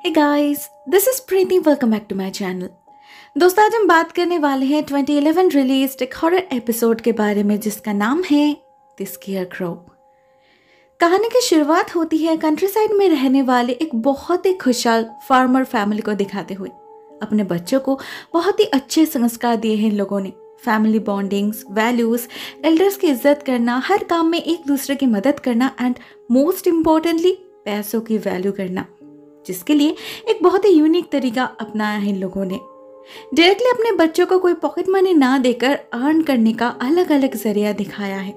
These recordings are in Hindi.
Hey guys, this is Preeti. Welcome back to my channel. दोस्तों, आज हम बात करने वाले हैं 2011 रिलीज्ड एक हॉरर एपिसोड के बारे में जिसका नाम है द स्केयरक्रो। कहानी की शुरुआत होती है कंट्री साइड में रहने वाले एक बहुत ही खुशहाल फार्मर फैमिली को दिखाते हुए। अपने बच्चों को बहुत ही अच्छे संस्कार दिए हैं इन लोगों ने। फैमिली बॉन्डिंग्स, वैल्यूज, एल्डर्स की इज्जत करना, हर काम में एक दूसरे की मदद करना एंड मोस्ट इम्पोर्टेंटली पैसों की वैल्यू करना, जिसके लिए एक बहुत ही यूनिक तरीका अपनाया है इन लोगों ने। डायरेक्टली अपने बच्चों को कोई पॉकेट मनी ना देकर अर्न करने का अलग अलग जरिया दिखाया है।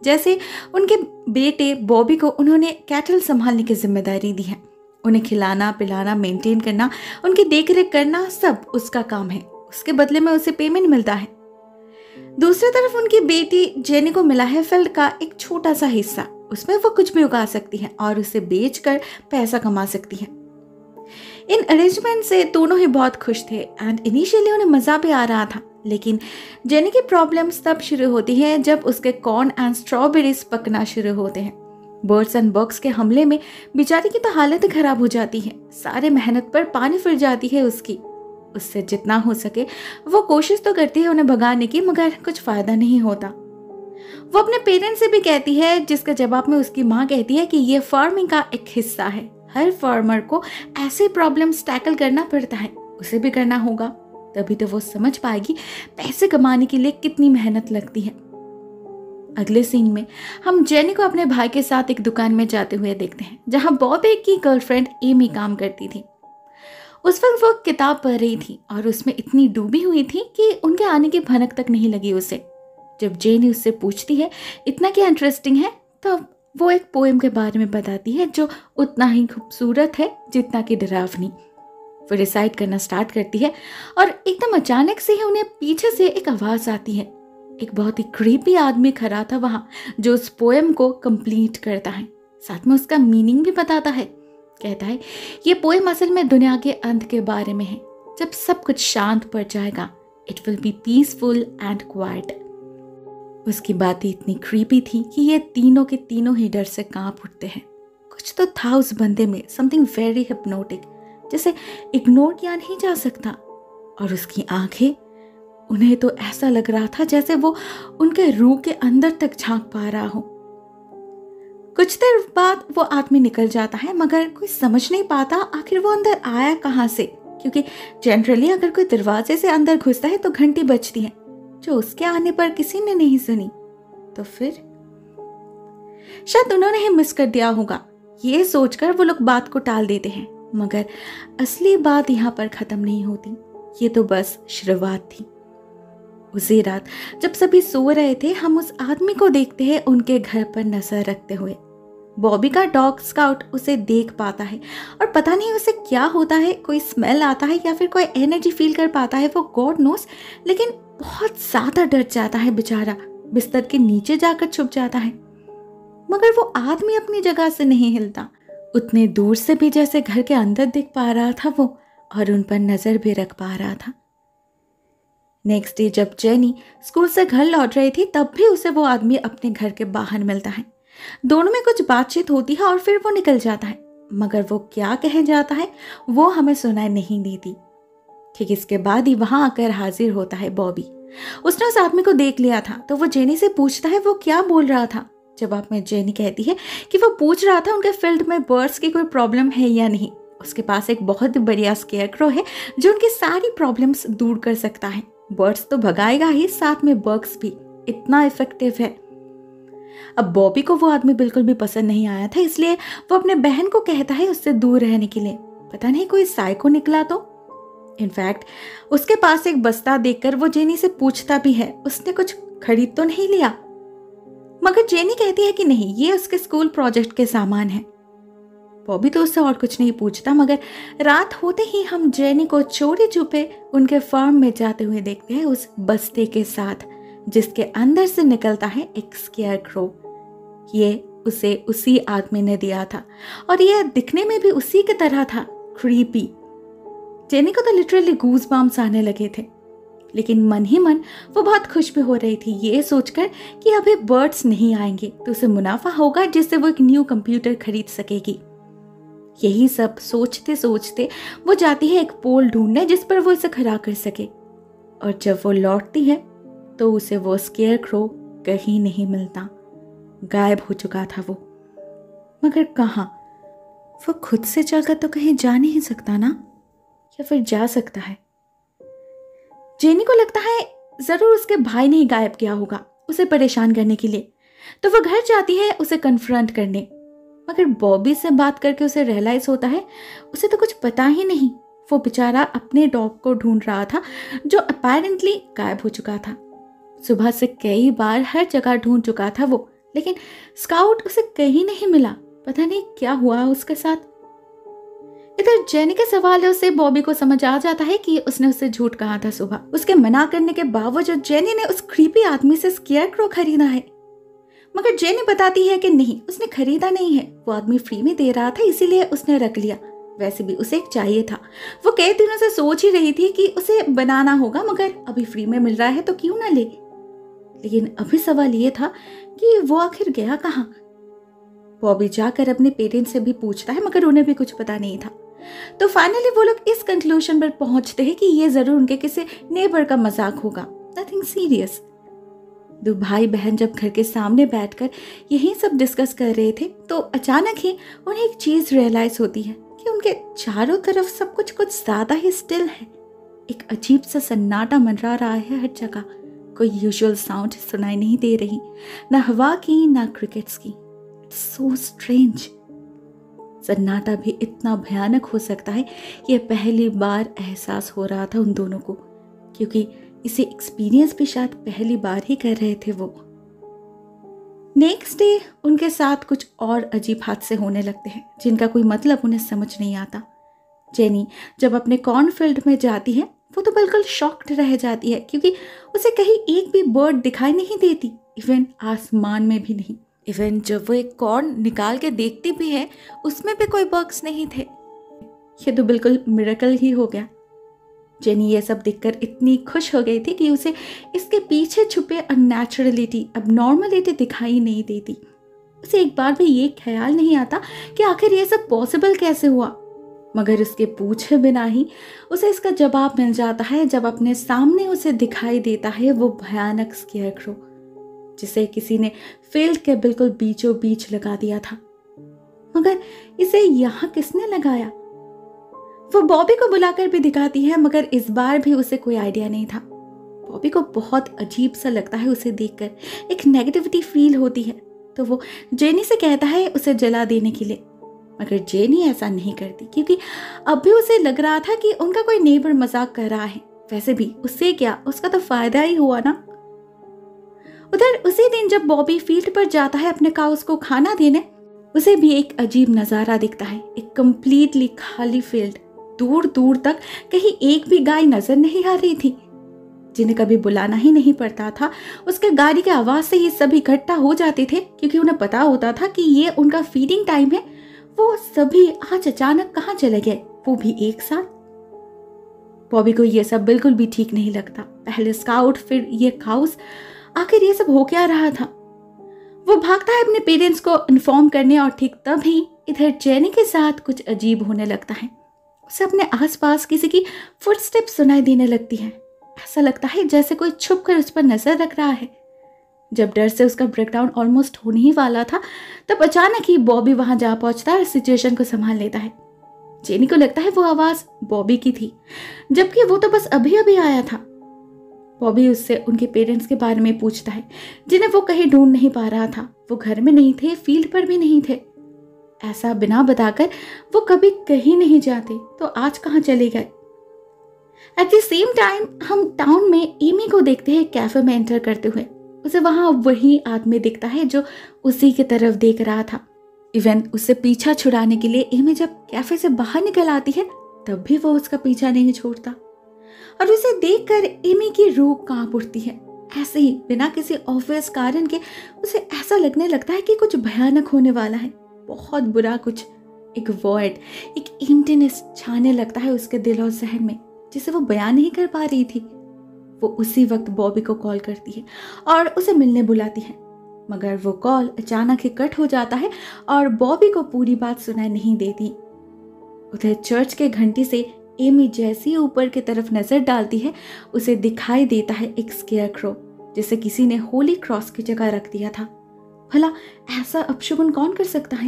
जैसे उनके बेटे बॉबी को उन्होंने कैटल संभालने की जिम्मेदारी दी है। उन्हें खिलाना पिलाना, मेंटेन करना, उनकी देखरेख करना सब उसका काम है। उसके बदले में उसे पेमेंट मिलता है। दूसरी तरफ उनकी बेटी जेनी को मिला है फील्ड का एक छोटा सा हिस्सा। उसमें वो कुछ भी उगा सकती है और उसे बेचकर पैसा कमा सकती है। इन अरेंजमेंट से दोनों ही बहुत खुश थे एंड इनिशियली उन्हें मजा भी आ रहा था। लेकिन जेनी की प्रॉब्लम्स तब शुरू होती है जब उसके कॉर्न एंड स्ट्रॉबेरीज पकना शुरू होते हैं। बर्ड्स एंड बग्स के हमले में बेचारी की तो हालत खराब हो जाती है। सारे मेहनत पर पानी फिर जाती है उसकी। उससे जितना हो सके वो कोशिश तो करती है उन्हें भगाने की, मगर कुछ फायदा नहीं होता। वो अपने पेरेंट्स से भी कहती है, जिसके जवाब में उसकी माँ कहती है कि ये फार्मिंग का एक हिस्सा है। हर फार्मर को ऐसे प्रॉब्लम्स टैकल करना पड़ता है, उसे भी करना होगा। तभी तो वो समझ पाएगी पैसे कमाने के लिए कितनी मेहनत लगती है। अगले सीन में हम जेनी को अपने भाई के साथ एक दुकान में जाते हुए देखते हैं जहाँ बॉबी की गर्लफ्रेंड एमी काम करती थी। उस वक्त वो किताब पढ़ रही थी और उसमें इतनी डूबी हुई थी कि उनके आने की भनक तक नहीं लगी उसे। जब जेनी उससे पूछती है इतना क्या इंटरेस्टिंग है, तो वो एक पोएम के बारे में बताती है जो उतना ही खूबसूरत है जितना कि डरावनी। वो रिसाइट करना स्टार्ट करती है और एकदम अचानक से ही उन्हें पीछे से एक आवाज आती है। एक बहुत ही क्रीपी आदमी खड़ा था वहाँ, जो उस पोएम को कंप्लीट करता है, साथ में उसका मीनिंग भी बताता है। कहता है ये पोएम असल में दुनिया के अंत के बारे में है। जब सब कुछ शांत पड़ जाएगा, it will be peaceful and quite. उसकी बातें इतनी क्रीपी थी कि ये तीनों के तीनों ही डर से कांप उठते हैं। कुछ तो था उस बंदे में, समथिंग वेरी हिप्नोटिक, जिसे इग्नोर किया नहीं जा सकता। और उसकी आंखें, उन्हें तो ऐसा लग रहा था जैसे वो उनके रूह के अंदर तक झांक पा रहा हो। कुछ देर बाद वो आदमी निकल जाता है, मगर कोई समझ नहीं पाता आखिर वो अंदर आया कहाँ से, क्योंकि जनरली अगर कोई दरवाजे से अंदर घुसता है तो घंटी बजती है, जो उसके आने पर किसी ने नहीं सुनी। तो फिर शायद उन्होंने ही मिस कर दिया होगा। ये सोचकर वो लोग बात को टाल देते हैं, मगर असली बात यहाँ पर खत्म नहीं होती। ये तो बस शुरुआत थी। उसी रात जब सभी सो रहे थे, हम उस आदमी को देखते हैं उनके घर पर नजर रखते हुए। बॉबी का डॉग स्काउट उसे देख पाता है और पता नहीं उसे क्या होता है, कोई स्मेल आता है या फिर कोई एनर्जी फील कर पाता है, वो गॉड नोस। लेकिन बहुत ज्यादा डर जाता है बेचारा, बिस्तर के नीचे जाकर छुप जाता है। मगर वो आदमी अपनी जगह से नहीं हिलता। उतने दूर से भी जैसे घर के अंदर दिख पा रहा था वो, और उन पर नजर भी रख पा रहा था। नेक्स्ट डे जब जेनी स्कूल से घर लौट रही थी, तब भी उसे वो आदमी अपने घर के बाहर मिलता है। दोनों में कुछ बातचीत होती है और फिर वो निकल जाता है, मगर वो क्या कह जाता है वो हमें सुनाई नहीं देती। ठीक इसके बाद ही वहां आकर हाजिर होता है बॉबी। उसने उस आदमी को देख लिया था, तो वो जेनी से पूछता है वो क्या बोल रहा था। जवाब में जेनी कहती है कि वो पूछ रहा था उनके फील्ड में बर्ड्स की कोई प्रॉब्लम है या नहीं। उसके पास एक बहुत ही बढ़िया स्केयरक्रो है जो उनकी सारी प्रॉब्लम्स दूर कर सकता है। बर्ड्स तो भगाएगा ही, साथ में बग्स भी। इतना इफेक्टिव है। अब बॉबी को वो आदमी बिल्कुल भी पसंद नहीं आया था, इसलिए वो अपने बहन को कहता है उससे दूर रहने के लिए। पता नहीं कोई साइको निकला तो। इनफैक्ट उसके पास एक बस्ता देखकर वो जेनी से पूछता भी है उसने कुछ खरीद तो नहीं लिया, मगर जेनी कहती है कि नहीं, ये उसके स्कूल प्रोजेक्ट के सामान है। बॉबी तो उससे और कुछ नहीं पूछता, मगर रात होते ही हम जेनी को चोरी छुपे उनके फार्म में जाते हुए देखते हैं उस बस्ते के साथ, जिसके अंदर से निकलता है एक स्केयरक्रो। ये उसे उसी आदमी ने दिया था और यह दिखने में भी उसी की तरह था, क्रीपी। जेनी को तो लिटरली गूज बम्स आने लगे थे, लेकिन मन ही मन वो बहुत खुश भी हो रही थी, ये सोचकर कि अभी बर्ड्स नहीं आएंगे तो उसे मुनाफा होगा, जिससे वो एक न्यू कंप्यूटर खरीद सकेगी। यही सब सोचते सोचते वो जाती है एक पोल ढूंढने जिस पर वो इसे खड़ा कर सके, और जब वो लौटती है तो उसे वो स्केयर क्रो कहीं नहीं मिलता। गायब हो चुका था वो। मगर कहाँ? वो खुद से चलकर तो कहीं जा नहीं सकता ना, या फिर जा सकता है? जेनी को लगता है जरूर उसके भाई ने ही गायब किया होगा उसे परेशान करने के लिए, तो वो घर जाती है उसे कन्फ्रंट करने। मगर बॉबी से बात करके उसे रियलाइज होता है उसे तो कुछ पता ही नहीं। वो बेचारा अपने डॉग को ढूंढ रहा था जो अपेरेंटली गायब हो चुका था। सुबह से कई बार हर जगह ढूंढ चुका था वो, लेकिन स्काउट उसे कहीं नहीं मिला। पता नहीं क्या हुआ उसके साथ। इधर जेनी के सवालों से बॉबी को समझ आ जाता है कि उसने उसे झूठ कहा था सुबह। उसके मना करने के बावजूद जेनी ने उस क्रीपी आदमी से स्केयर क्रो खरीदा है। मगर जेनी बताती है कि नहीं, उसने खरीदा नहीं है, वो आदमी फ्री में दे रहा था इसीलिए उसने रख लिया। वैसे भी उसे एक चाहिए था। वो कई दिनों से सोच ही रही थी कि उसे बनाना होगा, मगर अभी फ्री में मिल रहा है तो क्यों ना ले। लेकिन अभी सवाल ये था कि वो आखिर गया कहाँ। बॉबी जाकर अपने पेरेंट्स से भी पूछता है मगर उन्हें भी कुछ पता नहीं था। तो फाइनली वो लोग इस कंक्लूजन पर पहुंचते हैं कि ये जरूर उनके किसी नेबर का मजाक होगा, नथिंग सीरियस। दो भाई बहन जब घर के सामने बैठकर यही सब डिस्कस कर रहे थे तो अचानक ही उन्हें एक चीज रियलाइज होती है कि उनके चारों तरफ सब कुछ ज्यादा ही स्टिल है। एक अजीब सा सन्नाटा मंडरा रहा है हर जगह। कोई यूजुअल साउंड सुनाई नहीं दे रही, ना हवा की ना क्रिकेट्स की। It's so strange. सन्नाटा भी इतना भयानक हो सकता है, यह पहली बार एहसास हो रहा था उन दोनों को, क्योंकि इसे एक्सपीरियंस भी शायद पहली बार ही कर रहे थे वो। नेक्स्ट डे उनके साथ कुछ और अजीब हादसे होने लगते हैं जिनका कोई मतलब उन्हें समझ नहीं आता। जेनी जब अपने कॉर्नफील्ड में जाती है वो तो बिल्कुल शॉक्ड रह जाती है, क्योंकि उसे कहीं एक भी बर्ड दिखाई नहीं देती, इवन आसमान में भी नहीं। इवन जब वो एक कॉर्न निकाल के देखती भी है उसमें भी कोई बग्स नहीं थे। ये तो बिल्कुल मिरेकल ही हो गया। जेनी ये सब देखकर इतनी खुश हो गई थी कि उसे इसके पीछे छुपे अननेचुरलिटी, अबनॉर्मलिटी दिखाई नहीं देती। उसे एक बार भी ये ख्याल नहीं आता कि आखिर ये सब पॉसिबल कैसे हुआ। मगर उसके पूछे बिना ही उसे इसका जवाब मिल जाता है जब अपने सामने उसे दिखाई देता है वो भयानक स्केयरक्रो, जिसे किसी ने फील्ड के बिल्कुल बीचों बीच लगा दिया था। मगर इसे यहाँ किसने लगाया? वो बॉबी को बुलाकर भी दिखाती है, मगर इस बार भी उसे कोई आइडिया नहीं था। बॉबी को बहुत अजीब सा लगता है उसे देखकर, एक नेगेटिविटी फील होती है, तो वो जेनी से कहता है उसे जला देने के लिए। मगर जेनी ऐसा नहीं करती, क्योंकि अब भी उसे लग रहा था कि उनका कोई नेबर मजाक कर रहा है। वैसे भी उससे क्या, उसका तो फायदा ही हुआ ना। उधर उसी दिन जब बॉबी फील्ड पर जाता है अपने काउस को खाना देने, उसे भी एक अजीब नजारा दिखता है। एक कंप्लीटली खाली फील्ड, दूर दूर तक कहीं एक भी गाय नजर नहीं आ रही थी। जिन्हें कभी बुलाना ही नहीं पड़ता था, उसके गाड़ी के आवाज से ही सभी इकट्ठा हो जाते थे, क्योंकि उन्हें पता होता था कि ये उनका फीडिंग टाइम है। वो सभी आज अचानक कहाँ चले गए, वो भी एक साथ। बॉबी को ये सब बिल्कुल भी ठीक नहीं लगता। पहले स्काउट, फिर ये काउस, आखिर ये सब हो क्या रहा था। वो भागता है अपने पेरेंट्स को इन्फॉर्म करने, और ठीक तभी इधर जेनी के साथ कुछ अजीब होने लगता है। उसे अपने आसपास किसी की फुटस्टेप सुनाई देने लगती है। ऐसा लगता है जैसे कोई छुप कर उस पर नजर रख रहा है। जब डर से उसका ब्रेकडाउन ऑलमोस्ट होने ही वाला था, तब अचानक ही बॉबी वहां जा पहुंचता है और सिचुएशन को संभाल लेता है। जेनी को लगता है वो आवाज बॉबी की थी, जबकि वो तो बस अभी अभी आया था। बॉबी उससे उनके पेरेंट्स के बारे में पूछता है, जिन्हें वो कहीं ढूंढ नहीं पा रहा था। वो घर में नहीं थे, फील्ड पर भी नहीं थे। ऐसा बिना बताकर वो कभी कहीं नहीं जाते, तो आज कहाँ चले गए। एट द सेम टाइम हम टाउन में एमी को देखते हैं कैफे में एंटर करते हुए। उसे वहां वही आदमी दिखता है जो उसी की तरफ देख रहा था। इवन उससे पीछा छुड़ाने के लिए एमी जब कैफे से बाहर निकल आती है, तब भी वो उसका पीछा नहीं छोड़ता। और उसे देखकर एमी की रूह कांप उठती है। ऐसे ही बिना किसी ऑब्वियस कारण के उसे ऐसा लगने लगता है कि कुछ भयानक होने वाला है, बहुत बुरा कुछ। एक वॉइड, एक एम्प्टीनेस छाने लगता है उसके दिल और जहन में, जिसे वो बयान नहीं कर पा रही थी। वो उसी वक्त बॉबी को कॉल करती है और उसे मिलने बुलाती है, मगर वो कॉल अचानक ही कट हो जाता है और बॉबी को पूरी बात सुनाई नहीं देती। उधर चर्च के घंटी से एमी जैसी ऊपर की तरफ नजर डालती है, उसे दिखाई देता है एक स्केयरक्रो जिसे किसी ने होली क्रॉस की जगह रख दिया था। भला ऐसा अपशगुन कौन कर सकता है?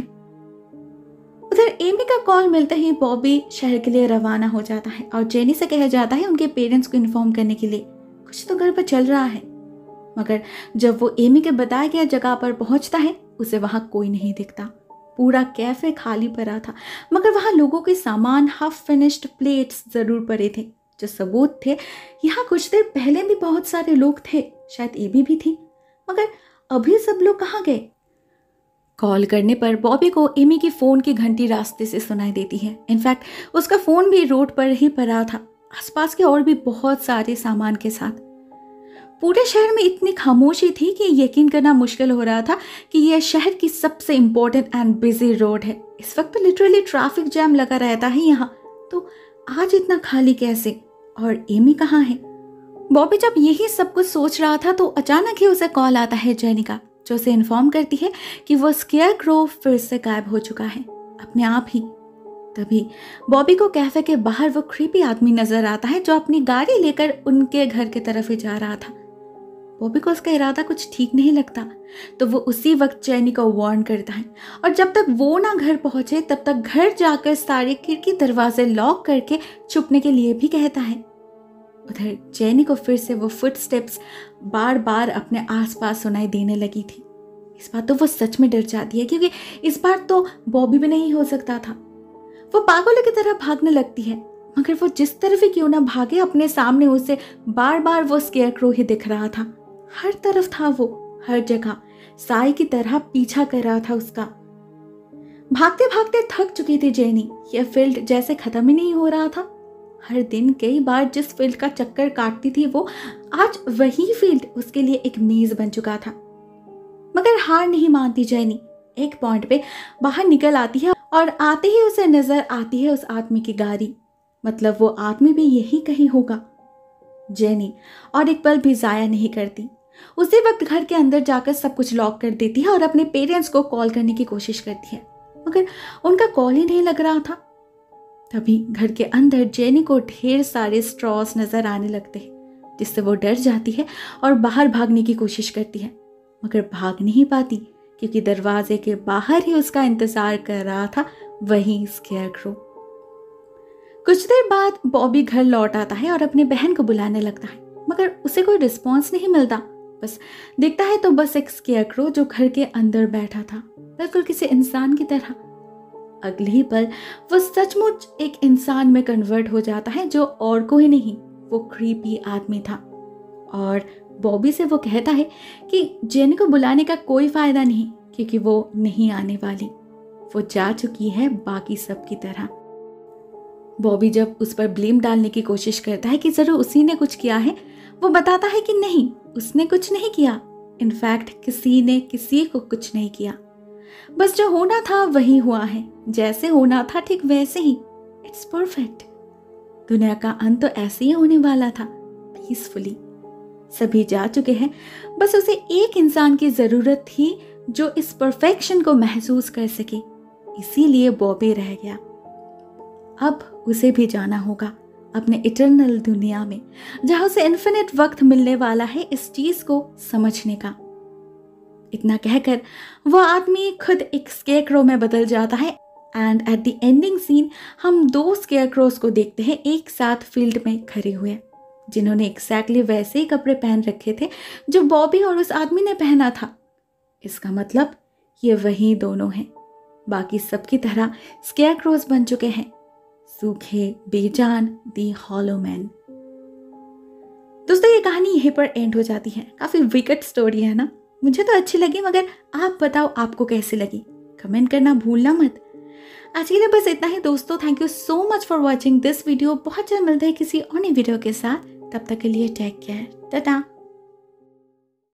उधर एमी का कॉल मिलते ही बॉबी शहर के लिए रवाना हो जाता है और जेनी से कहा जाता है उनके पेरेंट्स को इन्फॉर्म करने के लिए कुछ तो गड़बड़ चल रहा है। मगर जब वो एमी के बताए गए जगह पर पहुंचता है, उसे वहां कोई नहीं दिखता। पूरा कैफे खाली पड़ा था, मगर वहां लोगों के सामान, हाफ फिनिश्ड प्लेट्स जरूर पड़े थे, जो सबूत थे यहाँ कुछ देर पहले भी बहुत सारे लोग थे। शायद एमी भी थी, मगर अभी सब लोग कहाँ गए? कॉल करने पर बॉबी को एमी की फोन की घंटी रास्ते से सुनाई देती है। इनफैक्ट उसका फोन भी रोड पर ही पड़ा था, आसपास के और भी बहुत सारे सामान के साथ। पूरे शहर में इतनी खामोशी थी कि यकीन करना मुश्किल हो रहा था कि यह शहर की सबसे इम्पोर्टेंट एंड बिजी रोड है। इस वक्त तो लिटरली ट्रैफिक जैम लगा रहता है यहाँ, तो आज इतना खाली कैसे? और एमी कहाँ है? बॉबी जब यही सब कुछ सोच रहा था तो अचानक ही उसे कॉल आता है जेनी का, जो उसे इन्फॉर्म करती है कि वो स्केयरक्रो फिर से गायब हो चुका है अपने आप ही। तभी बॉबी को कैफे के बाहर वो क्रीपी आदमी नजर आता है जो अपनी गाड़ी लेकर उनके घर की तरफ ही जा रहा था। बॉबी को उसका इरादा कुछ ठीक नहीं लगता, तो वो उसी वक्त जेनी को वार्न करता है और जब तक वो ना घर पहुंचे तब तक घर जाकर सारे खिड़की दरवाजे लॉक करके छुपने के लिए भी कहता है। उधर जेनी को फिर से वो फुटस्टेप्स बार बार अपने आसपास सुनाई देने लगी थी। इस बार तो वो सच में डर जाती है, क्योंकि इस बार तो बॉबी भी नहीं हो सकता था। वो पागलों की तरह भागने लगती है, मगर वो जिस तरफ ही क्यों ना भागे, अपने सामने उसे बार बार वो स्केयरक्रो ही दिख रहा था। हर तरफ था वो, हर जगह साई की तरह पीछा कर रहा था उसका। भागते भागते थक चुकी थी जेनी। यह फील्ड जैसे खत्म ही नहीं हो रहा था। हर दिन कई बार जिस फील्ड का चक्कर काटती थी वो, आज वही फील्ड उसके लिए एक मेज बन चुका था। मगर हार नहीं मानती जेनी। एक पॉइंट पे बाहर निकल आती है और आते ही उसे नजर आती है उस आदमी की गाड़ी। मतलब वो आदमी भी यही कहीं होगा। जेनी और एक पल भी जाया नहीं करती। उसी वक्त घर के अंदर जाकर सब कुछ लॉक कर देती है और अपने पेरेंट्स को कॉल करने की कोशिश करती है, मगर उनका कॉल ही नहीं लग रहा था। तभी घर के अंदर जेनी को ढेर सारे स्ट्रॉस नजर आने लगते हैं, जिससे वो डर जाती है और बाहर भागने की कोशिश करती है, मगर भाग नहीं पाती क्योंकि दरवाजे के बाहर ही उसका इंतजार कर रहा था वही स्केयरक्रो। कुछ देर बाद बॉबी घर लौट आता है और अपनी बहन को बुलाने लगता है, मगर उसे कोई रिस्पॉन्स नहीं मिलता। बस दिखता है तो बस एक स्केयरक्रो जो घर के अंदर बैठा था, बिल्कुल किसी इंसान की तरह। अगले ही पल वो सचमुच एक इंसान में कन्वर्ट हो जाता है, जो और कोई नहीं, वो क्रीपी आदमी था। और बॉबी से वो कहता है कि जेनी को बुलाने का कोई फायदा नहीं, क्योंकि वो नहीं आने वाली, वो जा चुकी है बाकी सब की तरह। बॉबी जब उस पर ब्लेम डालने की कोशिश करता है कि जरूर उसी ने कुछ किया है, वो बताता है कि नहीं, उसने कुछ नहीं किया। इनफैक्ट किसी ने किसी को कुछ नहीं किया। बस जो होना था वही हुआ है, जैसे होना था ठीक वैसे ही। It's perfect. दुनिया का अंत तो ऐसे ही होने वाला था, पीसफुली। सभी जा चुके हैं, बस उसे एक इंसान की जरूरत थी जो इस परफेक्शन को महसूस कर सके। इसीलिए बॉबी रह गया। अब उसे भी जाना होगा अपने इटर्नल दुनिया में, जहां उसे इन्फिनिट वक्त मिलने वाला है इस चीज को समझने का। इतना कहकर वह आदमी खुद एक स्केयरक्रो में बदल जाता है and at the ending scene हम दो स्केयरक्रोस को देखते हैं एक साथ फील्ड में खड़े हुए, जिन्होंने एग्जैक्टली वैसे ही कपड़े पहन रखे थे जो बॉबी और उस आदमी ने पहना था। इसका मतलब ये वही दोनों हैं, बाकी सबकी तरह स्केयरक्रोस बन चुके हैं, सूखे, बेजान, दी हॉलो मैन। दोस्तों, ये कहानी यहीं पर एंड हो जाती है। काफी विकेट स्टोरी है ना? मुझे तो अच्छी लगी, मगर आप बताओ आपको कैसी लगी? कमेंट करना भूलना मत। आज के लिए बस इतना ही दोस्तों। Thank you so much for watching this video. बहुत जल्द मिलते हैं किसी और नई वीडियो के साथ। तब तक के लिए टेक केयर, टाटा।